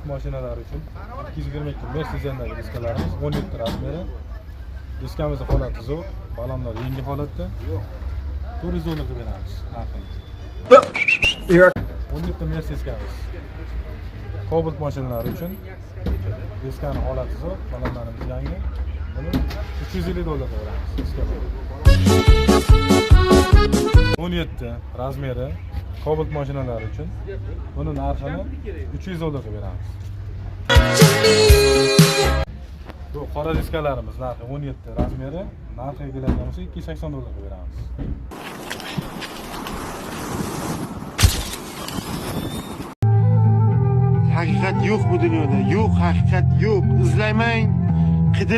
mashinalar uchun 222 Mercedes diskalarimiz 17 razmeri. Diskamizning holati zo'r, balonlar yangi holatda. 400 dollar qilib beramiz narxini. 17 Mercedes. Cobalt mashinalar uchun diskaning holati zo'r, balonlarimiz yangi. Buni 350 dollar qilib beramiz diskaga. 17 razmeri Cobalt mashinalar uchun buni narxini 300 dollar qilib beramiz. Bu qora diskalarimiz narxi 17 razmeri, narxiga keladigan bo'lsa 280 dollar qilib beramiz. Haqiqat yo'q bu dunyoda, yo'q, haqiqat yo'q. Izlamang, qidir